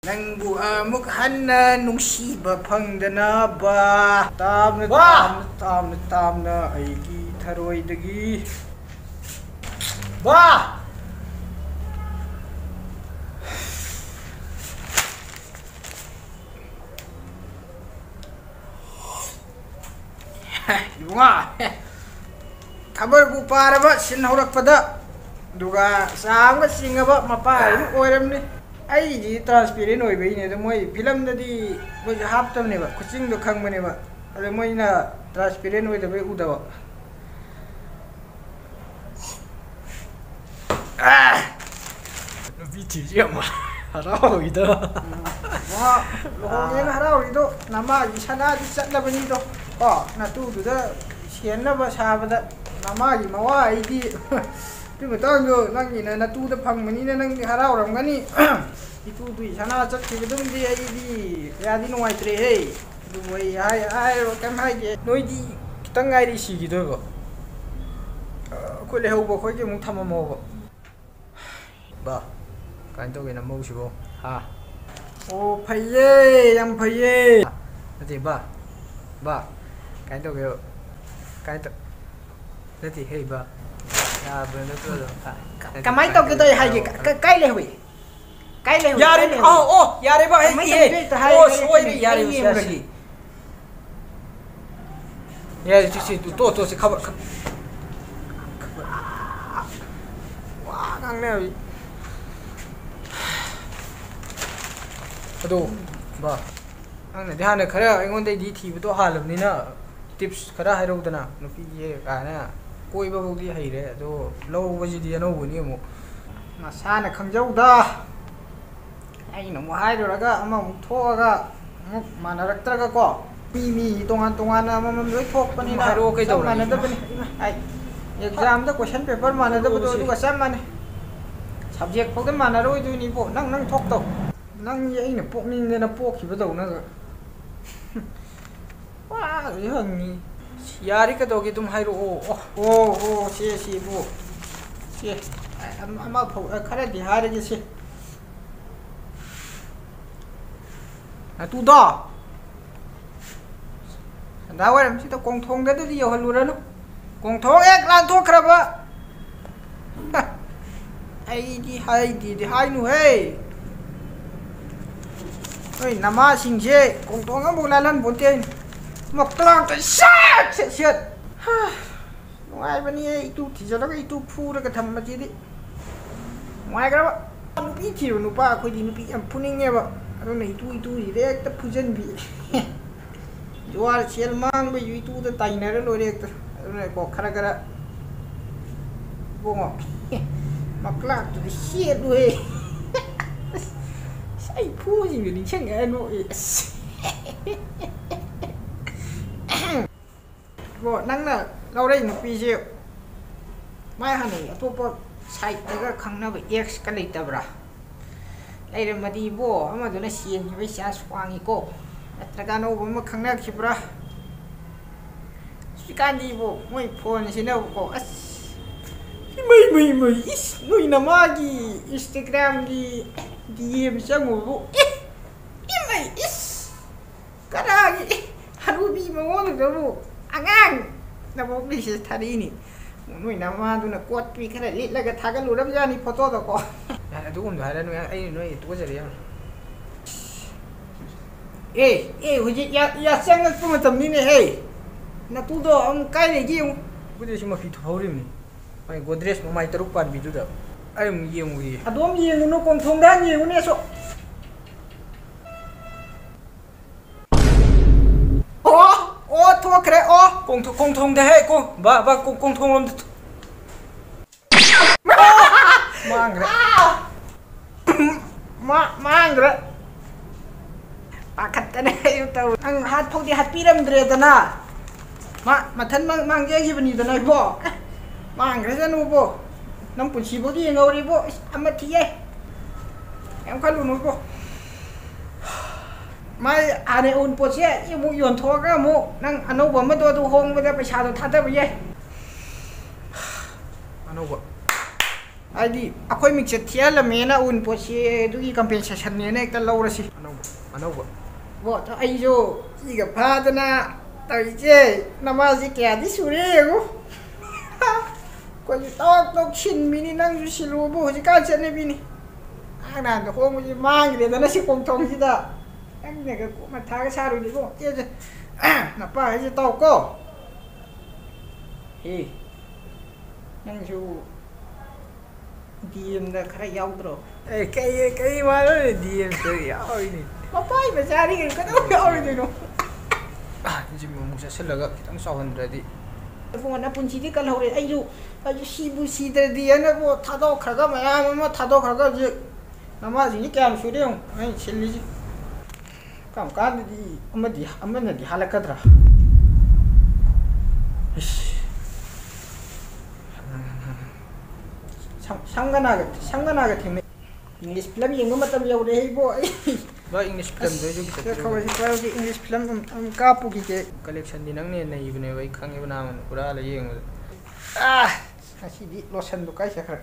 Nangbu amuk hanna nungsiba phangdanaba tamna aigi tharoidagi ba Bunga kabar bu paraba sin horakpada duga sanga singaba mapa oiramni ai ji transparent oi beine da moi film da di moi hap tam ne ba kuching do khang bane ba ale moi na transparent oi da be u da ba no biti ji ma harau ido wa lo ne harau ido nama ji sana ji chat la bani do ko na tu du da sian na ba sa ba da nama ji ma wa ai di tu ma tang yo nang ni na tu da phang mani na nang harau ram gani itu tu sana chat ki dum di ai di ya di noi tre he du moi ai ro kam hai je noi di kitang ngai ri si gi do go ko le ho bo khoi ke mung tham mo bo ba kan to ge na mo si bo ha ô phai ye yang phai ye nati ba kan to ge kan to nati hey ba ya ben to do kamai to ge to hai ge kai le hui cái này yare yare ba hey soi ri yare si ya si to si khabar wa ngang ne ado ba ang ne dhyan khara aingon dai di thi bu halam ni na tips khara hairo dana nupi ye ka na koi ba bu di haire ado lo ba ji di no bu ni mu ma sa na khangjau da ai no mo hai ro ga ama mu tho ga mu manarak tra ga ko mi tongan na ma loi thok pani na ro kai dau mana da pani ai exam da question paper mana da bu du ga sam mane subject pok da mana ro du ni bo nang thok to nang ye ai na pok ning na pok ki ba dau na ga wa ri hang ni yari ka do gi tum hai ro o si bu si ama pho khara di ha re si tu đó đào em chỉ tao cùng thong đấy đi nhiều luôn đó cùng thong ek lan thuốc khắp á ai đi hai nu hey ơi nằm á xin chế cùng thong á bộ lan bốn tiền một trăng cái sét ngoài bên này tu thì cho nó cái tu phu nó cái thầm mà chỉ đi ngoài cái đó nó bị thiểu nó ba coi đi nó bị em phu nghe vậy nó này tu direct tập fusion bị jual sel mang bây giờ tu ta tay này nó direct nó này có khara khara bông mặc lạc tu shit đuôi sai phu gì vậy chẳng nghe nó bộ năng là lâu đây một video mai hàng này tôi có sai cái khăn nó bị x cái này tập ra đây là madi bo ama dona sien hi sa swangi ko atraga no bo ma khangna khibra sikandi bo moi phone sina ko as mai is noi namagi instagram gi dm sangu bo mai is kadagi harubi ma won do bo angang na bo bi se thari ni noi nama duna kot pi khara lit la ga thaga lu ram jani photo do ko đúng rồi đó nói tôi sẽ đi ê hồi chị ya sang cái phương tầm này hey na tu đó ông cái này gì không bây giờ mà phi thấu đi mình mày Godrej mà mày taruk pan video đó ai mà gì không gì đốm gì nó còn thông đá nhiều nè số thua cái cùng thông đấy hey cô và cùng thông luôn mang rồi mang rồi pakat na yung tao ang hat phok di hat piram dre ta na ma than mang je hi bani ta na bo mang re janu bo nam pun si bo di ngau ri bo amat thi em kha lu no bo mai ane un po che i mu yon tho ga mu nang ano bo ma do tu hong ba da paisa do tha da ba ye ano bo ꯍꯥꯏꯗꯤ ꯑꯩꯈꯣꯏ ꯃꯤꯡꯆꯠ ꯊꯤꯍꯜꯂꯝꯃꯦꯅ ꯎꯟ ꯄꯣꯠꯁꯤ ꯑꯗꯨꯒꯤ ꯀꯝꯄꯦꯟꯁꯦꯁꯟꯅꯦꯅ ꯍꯦꯛꯇ ꯂꯧꯔꯁꯤ ꯑꯅꯧꯕ ꯕꯣ ꯑꯩꯁꯨ 이가 ꯐꯥꯗꯅ ꯇꯧꯔꯤꯁꯦ ꯅꯃꯥꯁꯤ ꯀꯌꯥꯗꯤ ꯁꯨꯔꯦ ꯌꯦꯡꯉꯨ ꯑꯩꯈꯣꯏꯁꯨ ꯇꯣꯛ ꯁꯤꯟꯕꯤꯅꯤ ꯅꯪꯁꯨ ꯁꯤꯜꯂꯨꯕꯨ ꯍꯧꯖꯤꯛꯀꯥꯟ ꯆꯠꯅꯕꯤꯅꯤ ꯅꯍꯥꯟꯗ ꯍꯣꯡꯕꯁꯤ ꯃꯥꯡꯈ꯭ꯔꯦꯗꯅ ꯁꯤ ꯀꯣꯡꯊꯣꯡꯁꯤꯗ ꯅꯪꯅꯒ ꯃꯊꯥꯒ ꯁꯥꯔꯨꯅꯤꯀꯣ ꯑꯦꯁꯦ ꯅꯄꯥ ꯍꯥꯏꯁꯦ ꯇꯧꯀꯣ ꯅꯪꯁꯨ DMꯗ ꯈꯔ ꯌꯥꯎꯗ꯭ꯔꯣ kay wala DM story yaawini ꯃꯄꯥꯏ ꯃꯆꯥꯅꯤ ꯀꯩꯅꯣ ꯀꯩꯗꯧ ꯌꯥꯎꯔꯣꯏꯗꯣꯏꯅꯣ ꯖꯤꯝ ꯑꯃꯨꯛ ꯆꯠꯁꯤꯜꯂꯒ ꯈꯤꯇꯪ ꯆꯥꯎꯍꯟꯗ꯭ꯔꯗꯤ ꯐꯣꯟꯅ ꯄꯨꯟꯁꯤꯗꯤ ꯀꯜꯍꯧꯔꯦ ꯑꯩꯁꯨ ꯁꯤꯕꯨ ꯁꯤꯗ꯭ꯔꯗꯤ ꯍꯥꯏꯅꯕꯨ ꯊꯥꯗꯣꯛꯈ꯭ꯔꯒ ꯃꯌꯥꯝ ꯑꯃ ꯊꯥꯗꯣꯛꯈ꯭ꯔꯒ ꯍꯧꯖꯤꯛ ꯅꯃꯥꯁꯤꯡꯁꯤ ꯀꯌꯥꯝ ꯁꯨꯔꯦ ꯌꯦꯡꯉꯨ ꯑꯩꯅ ꯁꯤꯜꯂꯤꯁꯤ ꯀꯔꯝ ꯀꯥꯟꯗꯗꯤ ꯑꯃꯅꯗꯤ ꯍꯜꯂꯛꯀꯗ꯭ꯔꯥ ꯁꯪꯒꯅꯥꯒ ꯊꯦꯡꯅꯩ ꯏꯪꯂꯤꯁ ꯐꯤꯂꯝ ꯌꯦꯡꯕ ꯃꯇꯝ ꯌꯧꯔꯦ ꯏꯕꯣ ꯑꯩ ꯏꯪꯂꯤꯁ ꯐꯤꯂꯝꯗꯣ ꯏꯪꯂꯤꯁ ꯐꯤꯂꯝ ꯀꯥꯞꯄꯨꯈꯤꯒꯦ ꯀꯂꯦꯛꯁꯟꯗꯤ ꯅꯪꯅ ꯅꯩꯕꯅꯦꯕ ꯑꯩ ꯈꯪꯉꯦꯕ ꯅꯍꯥꯟ ꯍꯨꯔꯥꯜꯂ ꯌꯦꯡꯕꯗ ꯉꯁꯤꯗꯤ ꯂꯣꯁꯟꯗꯣ ꯀꯥꯏ ꯆꯠꯈ꯭ꯔꯦ